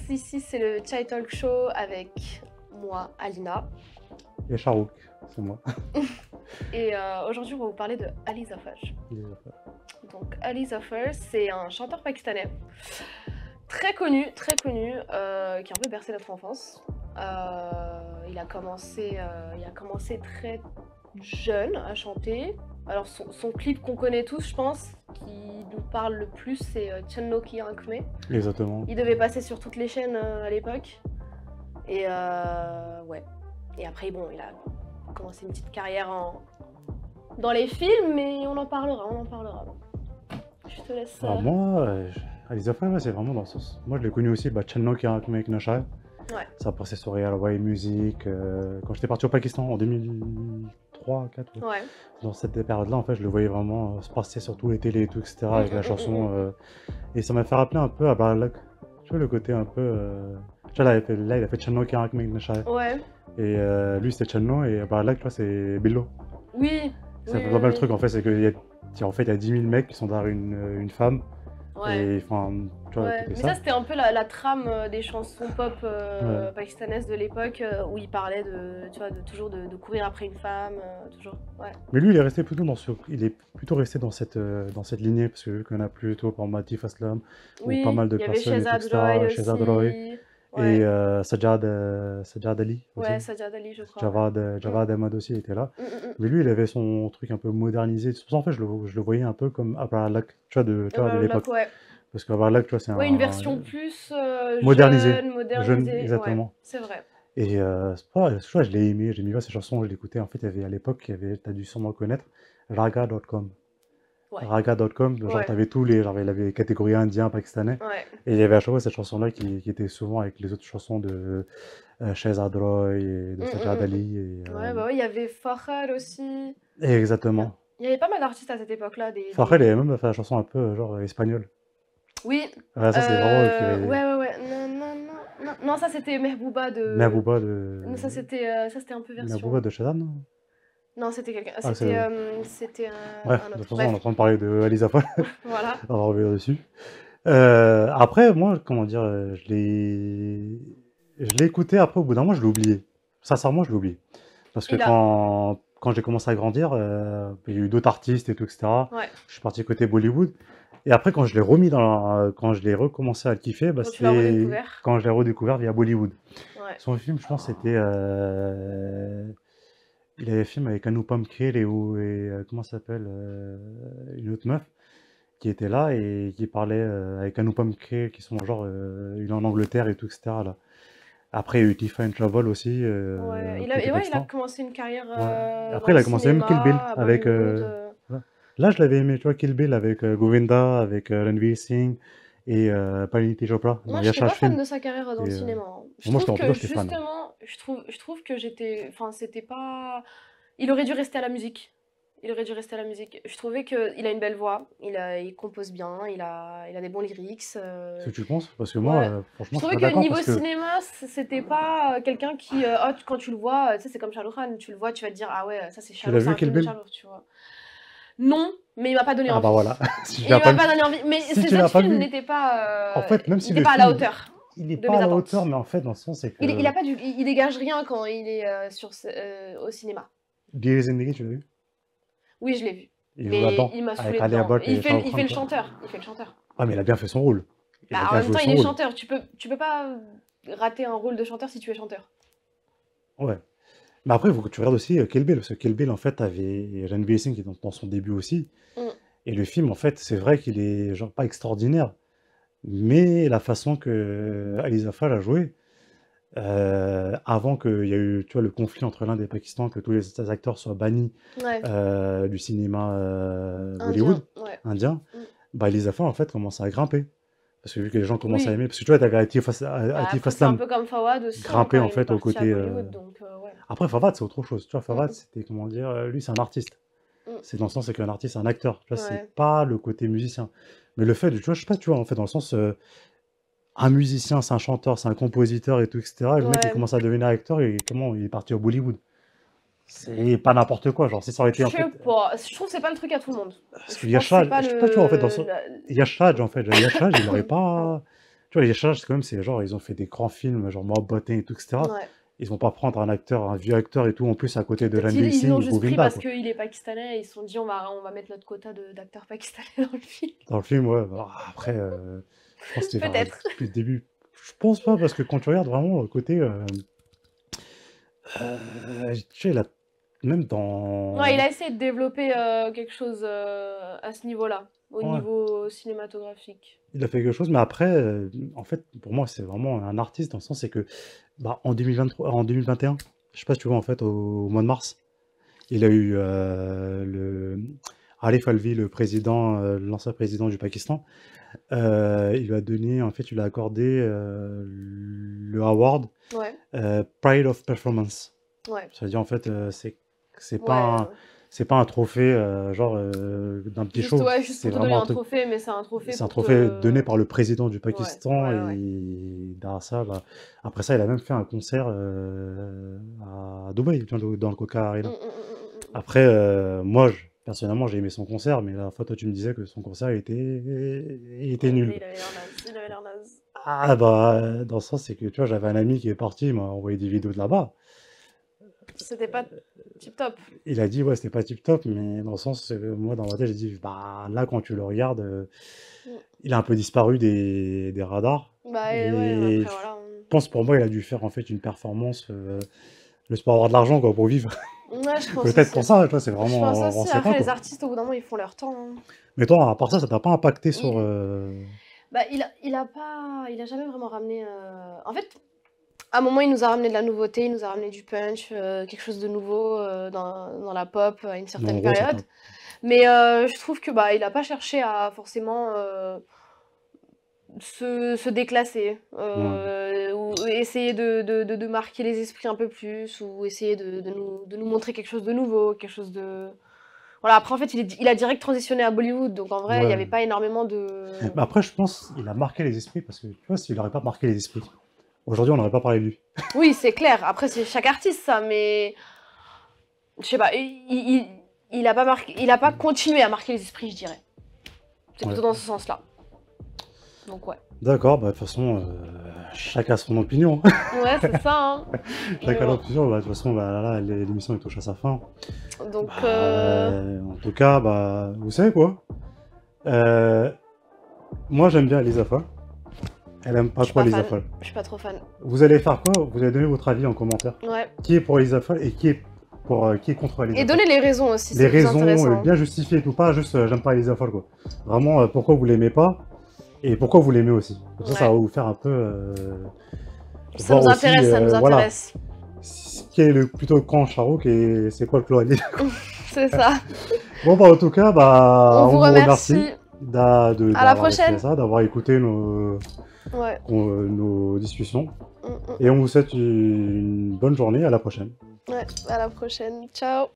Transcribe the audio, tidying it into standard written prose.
ici c'est le Chai Talk Show avec moi, Alina. Et Charouk, c'est moi. Et aujourd'hui, on va vous parler de Ali Zafar. Donc, Ali Zafar, c'est un chanteur pakistanais très connu, qui a un peu bercé notre enfance. Il a commencé très jeune à chanter. Alors, son clip qu'on connaît tous, je pense, qui nous parle le plus, c'est Chenno Ki Aankh Mein. Exactement. Il devait passer sur toutes les chaînes à l'époque. Et ouais. Et après, bon, il a commencé une petite carrière dans les films, mais on en parlera. Je te laisse. Alors moi, Ali Zafar, c'est vraiment dans ce sens. Moi, je l'ai connu aussi, Chenno Ki Aankh Mein avec Nashai. Ouais. Ça passait sur Real Way Music. Quand j'étais parti au Pakistan en 2003-2004. Ouais. Dans cette période-là, en fait, je le voyais vraiment se passer sur tous les télés et tout, etc. avec la chanson. Et ça m'a fait rappeler un peu à Baralak. Tu vois, le côté un peu. Tu vois, là, il a fait Chenno Ki Aankh Mein avec Nashai. Ouais. Et lui, c'était Chenno, et Baralak, tu vois, c'est Billo. Oui. C'est pas mal le truc, en fait, c'est qu'il y a 10 000 mecs qui sont derrière une femme. Ouais. Et enfin, tu vois, Ouais. Mais ça, c'était un peu la trame des chansons pop pakistanaises de l'époque où il parlait toujours de courir après une femme, toujours. Ouais. Mais lui, il est resté plutôt resté dans cette lignée, parce que vu qu'on a plutôt par exemple Matif Aslam, Oui, ou pas mal de il y avait personnes, Shehzad Roy et aussi. Sajjad Ali aussi. Ouais, Sajjad Ali, je crois. Javad Ahmad aussi était là. Mais lui, il avait son truc un peu modernisé. C'est pour ça, en fait, je le voyais un peu comme Abaralak, tu vois, de l'époque. Ouais. Parce qu'Abaralak, tu vois, c'est une version plus modernisée. Jeune, exactement. Ouais, c'est vrai. Et c'est pas, je crois que je l'ai aimé, j'ai mis ses chansons, je l'écoutais. En fait, il y avait à l'époque, t'as dû sûrement le connaître, Raga.com. Ouais. Raga.com, genre t'avais genre il avait catégorie indien, pakistanais. Ouais. Et il y avait à chaque fois cette chanson-là qui était souvent avec les autres chansons de Shehzad Roy et de Sajjad Ali. Et, ouais, il y avait Fakhar aussi. Exactement. Il y avait pas mal d'artistes à cette époque-là. Fakhar, il avait même fait la chanson un peu genre espagnole. Oui. Ouais, ça c'est vraiment. Ouais. Non, ça c'était Mehbooba de. Mehbooba de. Ça c'était un peu version. Mehbooba de Shehzad, non? Non, c'était quelqu'un. Ah, c'était bref, un de autre. toute façon, on est en train de parler de Ali Zafar. Voilà. On va revenir dessus. Après, moi, comment dire, je l'ai écouté, après, au bout d'un moment, je l'ai oublié. Sincèrement, je l'ai oublié. Parce que quand j'ai commencé à grandir, il y a eu d'autres artistes et tout, etc. Ouais. Je suis parti côté Bollywood. Et après, quand je l'ai recommencé à le kiffer, c'était quand je l'ai redécouvert via Bollywood. Ouais. Son film, je pense, c'était... il avait un film avec Anupam Kher et comment ça s'appelle, une autre meuf qui était là et qui parlait avec Anupam Kher, qui sont genre, il est en Angleterre et tout, etc. Là. Après, il y a eu Tifa Travel aussi. Il a commencé une carrière. Après, il a commencé même Kill Bill avec. Là, je l'avais aimé, tu vois, Kill Bill avec Govinda, avec Ranveer Singh et Parineeti Chopra. Moi, je suis pas fan de sa carrière dans le cinéma. Moi, j'étais fan. Justement, je trouve que c'était pas. Il aurait dû rester à la musique. Je trouvais qu'il a une belle voix, il compose bien, il a des bons lyrics. Ce que tu penses? Parce que moi, franchement, je trouvais que niveau cinéma, c'était pas quelqu'un qui, quand tu le vois, tu sais, c'est comme Shah Rukh Khan, tu le vois, tu vas te dire, ah ouais, ça c'est Shah Rukh, c'est un film de Shah Rukh, tu vois. Non, mais il m'a pas donné envie. Ah bah voilà. Il m'a pas donné envie, mais ce film n'était pas, en fait, même si il n'était pas à la hauteur. Il n'est pas à la hauteur, mais en fait, dans le sens, c'est que... Il dégage rien quand il est au cinéma. Dear Zindagi, tu l'as vu? Oui, je l'ai vu. Mais il m'a saoulé dedans. Il fait le chanteur. Ah, mais il a bien fait son rôle. En même temps, il est chanteur. Tu peux pas rater un rôle de chanteur si tu es chanteur. Ouais. Mais après, il faut que tu regardes aussi Kill Bill, parce que Kill Bill, en fait, avait Ranveer Singh qui est dans son début aussi. Et le film, en fait, c'est vrai qu'il est genre pas extraordinaire, mais la façon que Ali Zafar a joué, avant qu'il y a eu, tu vois, le conflit entre l'Inde et le Pakistan, que tous les acteurs soient bannis du cinéma Bollywood indien, Ali Zafar, en fait, commence à grimper. Parce que vu que les gens commencent à aimer, parce que tu vois, t'avais Atif Aslam. C'est un peu comme Fawad aussi. Grimper, en fait, au côté. Donc, Après, Fawad, c'est autre chose. Tu vois, Fawad, c'était, comment dire, lui, c'est un artiste. C'est dans le sens, c'est qu'un artiste, c'est un acteur. Tu vois, c'est pas le côté musicien. Mais le fait, tu vois, je sais pas, tu vois, en fait, dans le sens, un musicien, c'est un chanteur, c'est un compositeur et tout, etc. Et le mec, il commence à devenir acteur et comment il est parti au Bollywood. C'est pas n'importe quoi, genre, si ça aurait été. Je sais pas, je trouve que c'est pas le truc à tout le monde. Parce qu'il y a Shaj, je sais pas, tu vois, en fait, il y a Shaj, en fait. Yashaj, il aurait pas. tu vois, les charges, quand même, c'est genre, ils ont fait des grands films, genre Moi Botin et tout, etc. Ouais. Ils vont pas prendre un acteur, un vieux acteur et tout, en plus à côté de Peut-être Ranveer ils l'ont Singh et juste pris Govinda, parce quoi. qu'il est pakistanais et ils se sont dit on va mettre notre quota d'acteurs pakistanais dans le film. Dans le film, ouais. Après, je pense que c'était Peut-être. depuis le début. Je pense pas, parce que quand tu regardes vraiment le côté. Tu sais, même Ouais, il dans. a essayé de développer quelque chose à ce niveau-là, au Ouais, niveau cinématographique. il a fait quelque chose, mais après, en fait, pour moi, c'est vraiment un artiste dans le sens, c'est que en 2023, en 2021, je sais pas si tu vois, en fait, au mois de mars, il a eu le Arif Alvi, le président, l'ancien président du Pakistan. Il lui a donné, en fait, il lui a accordé le award Ouais, Pride of Performance. ouais, C'est-à-dire, en fait, c'est pas ouais. c'est pas un trophée genre d'un petit Juste, show, ouais, juste c'est pour te donner vraiment un un truc. trophée, mais c'est un trophée C'est un pour trophée donné te... par le président du Ouais, Pakistan ouais, ouais. et derrière ça, après ça, il a même fait un concert à Dubaï, dans le Coca Mm, Arena. mm, mm, mm, mm. Après, moi, personnellement, j'ai aimé son concert, mais la fois, toi, tu me disais que son concert il était Il nul, avait quoi. l'air naze, il avait l'air naze. Ah dans le sens, c'est que tu vois, j'avais un ami qui est parti, il m'a envoyé des vidéos de là-bas. C'était pas tip top. Il a dit, ouais, c'était pas tip top, mais dans le sens, moi, dans ma tête, j'ai dit, bah là, quand tu le regardes, Mm. il a un peu disparu des radars. Bah ouais, mais Et après je voilà. pense, pour moi, il a dû faire en fait une performance, juste pour avoir de l'argent, quoi, pour vivre. Ouais, je pense Peut-être aussi. pour ça, tu vois, c'est Je pense vraiment, on aussi. sait pas, Après, les quoi. artistes, au bout d'un moment, ils font leur temps, hein. Mais toi, à part ça t'a pas impacté sur. Il... Bah, il a pas... Il a jamais vraiment ramené... En fait, à un moment, il nous a ramené de la nouveauté, il nous a ramené du punch, quelque chose de nouveau dans la pop à une Mais en certaine gros, période. Mais je trouve que bah, il a pas cherché à forcément se déclasser, Ouais. ou essayer de marquer les esprits un peu plus, ou essayer de nous montrer quelque chose de nouveau, quelque chose de... Voilà, après en fait il a direct transitionné à Bollywood, donc en vrai il n'y Ouais. avait pas énormément de... Mais après, je pense qu'il a marqué les esprits parce que, tu vois, s'il n'aurait pas marqué les esprits, aujourd'hui, on n'aurait pas parlé de lui. Oui, c'est clair, après c'est chaque artiste ça, mais... Je sais pas, il a pas marqué, il a pas continué à marquer les esprits, je dirais. C'est plutôt Ouais. dans ce sens-là. Donc ouais. D'accord, de toute façon, chacun son opinion. Ouais, c'est ça, hein. Mais Chacun bon. l'opinion, de toute façon, là, l'émission elle touche à sa fin. Donc, En tout cas, vous savez quoi? Moi, j'aime bien Elisa Fall. Elle aime pas je suis trop pas Elisa fan. Fall. Je suis pas trop fan. Vous allez faire quoi? Vous allez donner votre avis en commentaire. Ouais. Qui est pour Elisa Fall et qui est contre Elisa Et Fall? donnez les raisons aussi, Les c'est plus raisons intéressant. bien justifiées et tout, pas juste j'aime pas Elisa Fall, quoi. Vraiment, pourquoi vous l'aimez pas et pourquoi vous l'aimez aussi. Comme ça va Ouais. vous faire un peu. Ça voir nous aussi, intéresse, ça nous voilà, intéresse. ce qui est le plutôt camp Charouk et c'est quoi le clan Ali. C'est ça. Bon, en tout cas, On vous remercie remercie. À la d'avoir prochaine. écouté ça, d'avoir écouté nos discussions. Et on vous souhaite une bonne journée. À la prochaine. Ouais, à la prochaine. Ciao.